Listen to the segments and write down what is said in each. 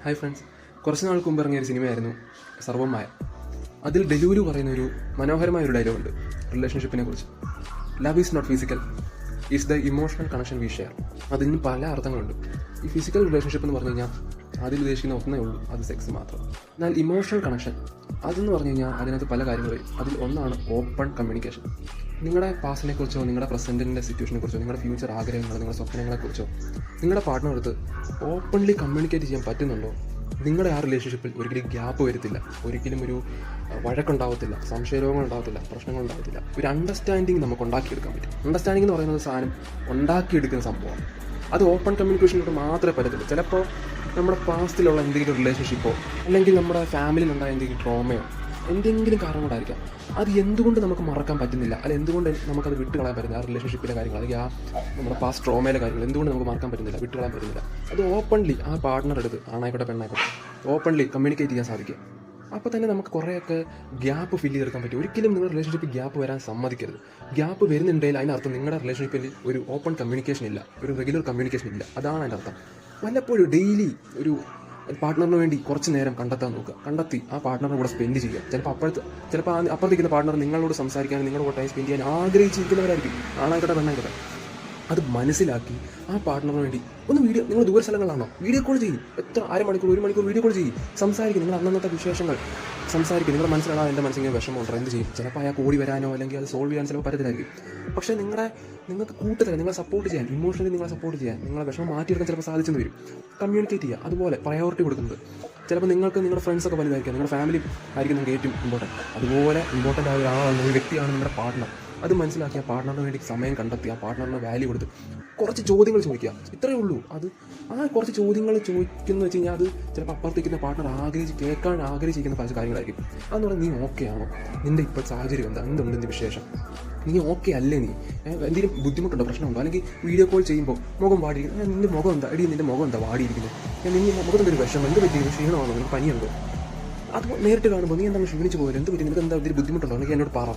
Hi friends, കുറച്ച് നാൾക്ക് മുമ്പ് ഇറങ്ങിയ ഒരു സിനിമയായിരുന്നു സർവമായ. അതിൽ ഡെലൂരു പറയുന്ന ഒരു മനോഹരമായ ഒരു ഡയലോഗുണ്ട് റിലേഷൻഷിപ്പിനെ കുറിച്ച്. Love is not physical, is the emotional connection we share. അതിന് പല അർത്ഥങ്ങളുണ്ട്. ഈ ഫിസിക്കൽ റിലേഷൻഷിപ്പ് എന്ന് പറഞ്ഞു കഴിഞ്ഞാൽ അതിൽ ഉദ്ദേശിക്കുന്ന ഒന്നേ ഉള്ളൂ, അത് സെക്സ് മാത്രം. എന്നാൽ ഇമോഷണൽ കണക്ഷൻ അതെന്ന് പറഞ്ഞു കഴിഞ്ഞാൽ അതിനകത്ത് പല കാര്യങ്ങൾ വരും. അതിൽ ഒന്നാണ് ഓപ്പൺ കമ്മ്യൂണിക്കേഷൻ. നിങ്ങളുടെ പാസ്റ്റിനെ കുറിച്ചോ, നിങ്ങളുടെ പ്രസൻറ്റിൻ്റെ സിറ്റുവേഷനെ കുറിച്ചോ, നിങ്ങളുടെ ഫ്യൂച്ചർ ആഗ്രഹങ്ങൾ, നിങ്ങളുടെ സ്വപ്നങ്ങളെക്കുറിച്ചോ നിങ്ങളുടെ പാർട്ട്ണറടുത്ത് ഓപ്പൺലി കമ്മ്യൂണിക്കേറ്റ് ചെയ്യാൻ പറ്റുന്നുണ്ടോ? നിങ്ങളുടെ ആ റിലേഷൻഷിപ്പിൽ ഒരിക്കലും ഗ്യാപ്പ് വരത്തില്ല, ഒരിക്കലും ഒരു വഴക്കുണ്ടാവത്തില്ല, സംശയരോഗങ്ങൾ ഉണ്ടാകത്തില്ല, പ്രശ്നങ്ങൾ ഉണ്ടാകത്തില്ല. ഒരു അണ്ടർസ്റ്റാൻഡിങ് നമുക്ക് ഉണ്ടാക്കിയെടുക്കാൻ പറ്റും. അണ്ടർസ്റ്റാൻഡിങ് എന്ന് പറയുന്നത് സാധനം ഉണ്ടാക്കിയെടുക്കുന്ന സംഭവമാണ്. അത് ഓപ്പൺ കമ്മ്യൂണിക്കേഷനിലൂടെ മാത്രമേ പറ്റത്തുള്ളൂ. ചിലപ്പോൾ നമ്മുടെ പാസ്റ്റിലുള്ള എന്തെങ്കിലും റിലേഷൻഷിപ്പോ അല്ലെങ്കിൽ നമ്മുടെ ഫാമിലിയിലുണ്ടായ എന്തെങ്കിലും ട്രോമയോ എന്തെങ്കിലും കാരണം കൊണ്ടായിരിക്കാം. അത് എന്തുകൊണ്ട് നമുക്ക് മറക്കാൻ പറ്റുന്നില്ല, അല്ലെങ്കിൽ എന്തുകൊണ്ട് നമുക്കത് വിട്ടുകളയാൻ പറ്റുന്നില്ല? ആ റിലേഷൻഷിപ്പിലെ കാര്യങ്ങൾ അല്ലെങ്കിൽ ആ നമ്മുടെ പാസ്റ്റ് ട്രോമയിലെ കാര്യങ്ങൾ എന്തുകൊണ്ട് നമുക്ക് മറക്കാൻ പറ്റുന്നില്ല, വിട്ടുകളയാൻ പറ്റുന്നില്ല? അത് ഓപ്പൺലി ആ പാർട്ട്ണറെടുത്ത്, ആണായിക്കോട്ടെ പെണ്ണായിക്കോട്ടെ, ഓപ്പൺലി കമ്മ്യൂണിക്കേറ്റ് ചെയ്യാൻ സാധിക്കും. അപ്പോൾ തന്നെ നമുക്ക് കുറേയൊക്കെ ഗ്യാപ്പ് ഫില്ല് ചെയ്തെടുക്കാൻ പറ്റും. ഒരിക്കലും നിങ്ങളുടെ റിലേഷൻഷിപ്പിൽ ഗ്യാപ്പ് വരാൻ സമ്മതിക്കരുത്. ഗ്യാപ്പ് വരുന്നുണ്ടെങ്കിൽ അതിനർത്ഥം നിങ്ങളുടെ റിലേഷൻഷിപ്പിൽ ഒരു ഓപ്പൺ കമ്മ്യൂണിക്കേഷൻ ഇല്ല, ഒരു റെഗുലർ കമ്മ്യൂണിക്കേഷൻ ഇല്ല. അതാണ് അതിൻ്റെ അർത്ഥം. വല്ലപ്പോഴും ഡെയിലി ഒരു പാർട്ട്ണറിന് വേണ്ടി കുറച്ച് നേരം കണ്ടെത്താൻ നോക്കുക. കണ്ടെത്തി ആ പാർട്ട്ണറിനെ കൂടെ സ്പെൻഡ് ചെയ്യുക. ചിലപ്പോൾ അപ്പുറത്തേക്കുന്ന പാർട്ട്ണർ നിങ്ങളോട് സംസാരിക്കാനും നിങ്ങളോട് ടൈം സ്പെൻഡ് ചെയ്യാൻ ആഗ്രഹിച്ചിരിക്കുന്നവരായിരിക്കും, ആണായിക്കോട്ടെ പെണ്ണായിക്കോട്ടെ. അത് മനസ്സിലാക്കി ആ പാർട്ട്ണറിന് വേണ്ടി ഒന്ന് വീഡിയോ, നിങ്ങൾ ദൂര സ്ഥലങ്ങളാണോ, വീഡിയോ കോൾ ചെയ്യും. എത്ര അരമണിക്കൂർ, ഒരു മണിക്കൂർ വീഡിയോ കോൾ ചെയ്യും. സംസാരിക്കും, നിങ്ങൾ അന്നത്തെ വിശേഷങ്ങൾ സംസാരിക്കും. നിങ്ങളുടെ മനസ്സിലാണോ എൻ്റെ മനസ്സിങ്ങനെ വിഷമമുണ്ടോ, എന്ത് ചെയ്യും? ചിലപ്പോൾ അയാൾ ഓടി വരാനോ അല്ലെങ്കിൽ അത് സോൾവ് ചെയ്യാൻ ചിലപ്പോൾ പറ്റത്തില്ലായിരിക്കും. പക്ഷേ നിങ്ങൾക്ക് കൂട്ടത്തില്ല, നിങ്ങളെ സപ്പോർട്ട് ചെയ്യാൻ, ഇമോഷണലി നിങ്ങളെ സപ്പോർട്ട് ചെയ്യാൻ, നിങ്ങളെ വിഷമം മാറ്റിയെടുക്കാൻ ചിലപ്പോൾ സാധിച്ചെന്ന് വരും. കമ്മ്യൂണിക്കേറ്റ് ചെയ്യുക. അതുപോലെ പ്രയോറിറ്റി കൊടുക്കുന്നത്. ചിലപ്പോൾ നിങ്ങൾക്ക് നിങ്ങളുടെ ഫ്രണ്ട്സൊക്കെ വലുതായിരിക്കാം, നിങ്ങളുടെ ഫാമിലി ആയിരിക്കും നിങ്ങൾക്ക് ഏറ്റവും ഇമ്പോർട്ടൻറ്റ്. അതുപോലെ ഇമ്പോർട്ടൻ്റ് ആയ ഒരാളാണ്, ഒരു വ്യക്തിയാണ് നിങ്ങളുടെ പാർട്ട്ണർ. അത് മനസ്സിലാക്കി ആ പാർട്ട്ണറിന് വേണ്ടി സമയം കണ്ടെത്തി, ആ പാർട്ട്ണറിന് വാല്യൂ കൊടുത്ത് കുറച്ച് ചോദ്യങ്ങൾ ചോദിക്കുക. ഇത്രയേ ഉള്ളൂ. അത് ആ കുറച്ച് ചോദ്യങ്ങൾ ചോദിക്കുന്നത് വെച്ച് കഴിഞ്ഞാൽ അത് ചിലപ്പോൾ അപ്പുറത്തേക്കുന്ന പാർട്ട്ണർ കേൾക്കാൻ ആഗ്രഹിച്ചിരിക്കുന്ന പല കാര്യങ്ങളായിരിക്കും. അതെന്ന് പറഞ്ഞാൽ നീ ഓക്കെ ആണോ, നിൻ്റെ ഇപ്പോൾ സാഹചര്യം എന്താ, എന്തുണ്ട് നിൻ്റെ വിശേഷം, നീ ഓക്കെ അല്ലേ, നീ എന്തെങ്കിലും ബുദ്ധിമുട്ടുണ്ടോ, പ്രശ്നമുണ്ടോ? അല്ലെങ്കിൽ വീഡിയോ കോൾ ചെയ്യുമ്പോൾ മുഖം വാടിയിരിക്കുന്നു, നിൻ്റെ മുഖം എന്താ, നിൻ്റെ മുഖം എന്താ വാടിയിരിക്കുന്നത്, നിൻ്റെ മുഖത്തിൻ്റെ ഒരു വിഷമം, എന്ത് പറ്റി, ക്ഷീണമാണോ, നിനക്ക് പനിയുണ്ടോ? അത് നേരിട്ട് കാണുമ്പോൾ നീ എന്താണ് ക്ഷീണിച്ച് പോയത്, എന്ത് പറ്റി, നിനക്ക് എന്താ ഇതിൽ ബുദ്ധിമുട്ടുണ്ടോ, എനിക്ക് എന്നോട് പറ,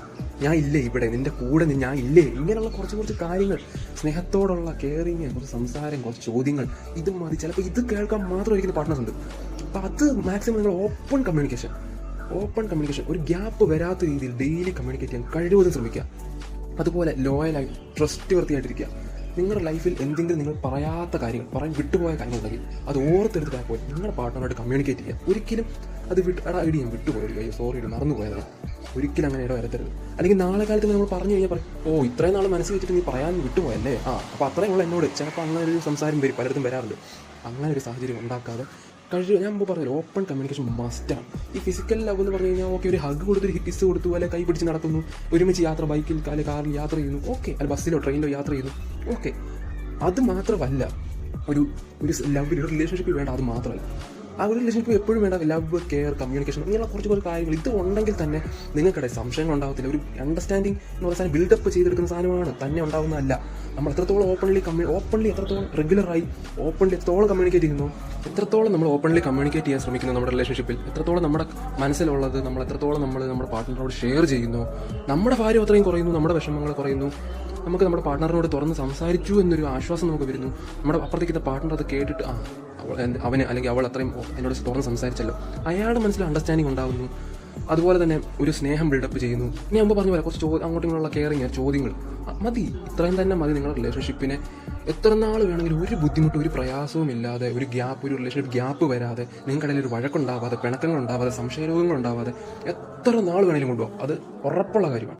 ഞാൻ ഇല്ലേ ഇവിടെ, നിൻ്റെ കൂടെ ഞാൻ ഇല്ലേ? ഇങ്ങനെയുള്ള കുറച്ച് കാര്യങ്ങൾ, സ്നേഹത്തോടുള്ള കെയറിങ്, കുറച്ച് സംസാരം, കുറച്ച് ചോദ്യങ്ങൾ, ഇത് മതി. ചിലപ്പോൾ ഇത് കേൾക്കാൻ മാത്രമായിരിക്കുന്ന പാർട്ട്നേഴ്സ് ഉണ്ട്. അപ്പോൾ അത് മാക്സിമം നിങ്ങൾ ഓപ്പൺ കമ്മ്യൂണിക്കേഷൻ, ഒരു ഗ്യാപ്പ് വരാത്ത രീതിയിൽ ഡെയിലി കമ്മ്യൂണിക്കേറ്റ് ചെയ്യാൻ കഴിവതും ശ്രമിക്കുക. അതുപോലെ ലോയലായി ട്രസ്റ്റ് വർത്തിയായിട്ടിരിക്കുക. നിങ്ങളുടെ ലൈഫിൽ എന്തെങ്കിലും നിങ്ങൾ പറയാത്ത കാര്യങ്ങൾ, പറയാൻ വിട്ടുപോയ കാര്യങ്ങളുണ്ടെങ്കിൽ അത് ഓർത്തെടുത്തിട്ടാൽ പോയി നിങ്ങളുടെ പാർട്ട്ണറായിട്ട് കമ്മ്യൂണിക്കേറ്റ് ചെയ്യുക. ഒരിക്കലും അത് ഐഡിയ വിട്ടുപോയി, അയ്യോ സോറി മറന്നുപോയതാണ്, ഒരിക്കലും അങ്ങനെ വരത്തരുത്. അല്ലെങ്കിൽ നാളെ കാലത്ത് നമ്മൾ പറഞ്ഞു കഴിഞ്ഞാൽ പറയും, ഓ ഇത്രയും നാൾ മനസ്സിൽ വെച്ചിട്ട് നീ പറയാൻ വിട്ടുപോയല്ലേ, അപ്പോൾ അത്രയും ഉള്ള എന്നോട്. ചിലപ്പോൾ അങ്ങനെ ഒരു സംസാരം വരും, പലയിടത്തും വരാറുണ്ട്. അങ്ങനെ ഒരു സാഹചര്യം ഉണ്ടാക്കാതെ ഞാൻ മുമ്പ് പറഞ്ഞല്ലോ, ഓപ്പൺ കമ്മ്യൂണിക്കേഷൻ മസ്റ്റാണ്. ഈ ഫിസിക്കൽ ലവ് എന്ന് പറഞ്ഞു കഴിഞ്ഞാൽ ഓക്കെ, ഒരു ഹഗ് കൊടുത്ത്, ഒരു കിസ് കൊടുത്തു, അല്ലെ കൈ പിടിച്ച് നടക്കുന്നു, ഒരുമിച്ച് യാത്ര, ബൈക്കിൽ അല്ലെങ്കിൽ കാറിൽ യാത്ര ചെയ്യുന്നു, ഓക്കെ, അല്ല ബസ്സിലോ ട്രെയിനിലോ യാത്ര ചെയ്യുന്നു, ഓക്കെ. അത് മാത്രമല്ല ഒരു ലവ്, ഒരു റിലേഷൻഷിപ്പിൽ വേണ്ട. അത് മാത്രമല്ല ആ ഒരു റിലേഷൻഷിപ്പ് എപ്പോഴും വേണ്ട ലവ്, കെയർ, കമ്മ്യൂണിക്കേഷൻ, ഇങ്ങനെയുള്ള കുറച്ച് കാര്യങ്ങൾ. ഇത് ഉണ്ടെങ്കിൽ തന്നെ നിങ്ങൾക്കിടെ സംശയങ്ങൾ ഉണ്ടാകത്തില്ല. ഒരു അണ്ടർസ്റ്റാൻഡിങ് എന്ന് പറയുന്ന സാധനം ബിൽഡപ്പ് ചെയ്തെടുക്കുന്ന സാധനമാണ്, തന്നെ ഉണ്ടാകുന്നതല്ല. നമ്മൾ എത്രത്തോളം ഓപ്പൺലി എത്രത്തോളം റെഗുലറായി ഓപ്പൺലി എത്രത്തോളം കമ്മ്യൂണിക്കേറ്റ് ചെയ്യുന്നു, എത്രത്തോളം നമ്മൾ ഓപ്പൺലി കമ്മ്യൂണിക്കേറ്റ് ചെയ്യാൻ ശ്രമിക്കുന്നു നമ്മുടെ റിലേഷൻഷിപ്പിൽ, എത്രത്തോളം നമ്മുടെ മനസ്സിലുള്ളത് നമ്മൾ എത്രത്തോളം നമ്മുടെ പാർട്ട്ണറോട് ഷെയർ ചെയ്യുന്നു, നമ്മുടെ ഭാരം അത്രയും കുറയുന്നു, നമ്മുടെ വിഷമങ്ങൾ കുറയുന്നു. നമുക്ക് നമ്മുടെ പാർട്ട്ണറിനോട് തുറന്ന് സംസാരിച്ചു എന്നൊരു ആശ്വാസം നമുക്ക് വരുന്നു. നമ്മുടെ അപ്പുറത്തേക്കുന്ന പാർട്ട്ണർ അത് കേട്ടിട്ട് അവന് അല്ലെങ്കിൽ അവൾ അത്രയും എന്നോട് തുറന്ന് സംസാരിച്ചല്ലോ, അയാളുടെ മനസ്സിൽ അണ്ടർസ്റ്റാൻഡിങ് ഉണ്ടാകുന്നു. അതുപോലെ തന്നെ ഒരു സ്നേഹം ബിൽഡപ്പ് ചെയ്യുന്നു. ഞാൻ മുമ്പ് പറഞ്ഞ പോലെ കുറച്ച് അങ്ങോട്ടും ഇങ്ങോട്ടുള്ള കെയറിങ്, ചോദ്യങ്ങൾ മതി. ഇത്രയും തന്നെ മതി നിങ്ങളുടെ റിലേഷൻഷിപ്പിനെ എത്ര നാൾ വേണമെങ്കിലും ഒരു ബുദ്ധിമുട്ടും ഒരു പ്രയാസവും ഇല്ലാതെ, ഒരു റിലേഷൻഷിപ്പ് ഗ്യാപ്പ് വരാതെ, നിങ്ങൾക്കിടയിൽ ഒരു വഴക്കുണ്ടാവാതെ, പിണക്കങ്ങൾ ഉണ്ടാവാതെ, സംശയരോഗങ്ങൾ ഉണ്ടാവാതെ എത്ര നാൾ വേണമെങ്കിലും കൊണ്ടുപോകും. അത് ഉറപ്പുള്ള കാര്യമാണ്.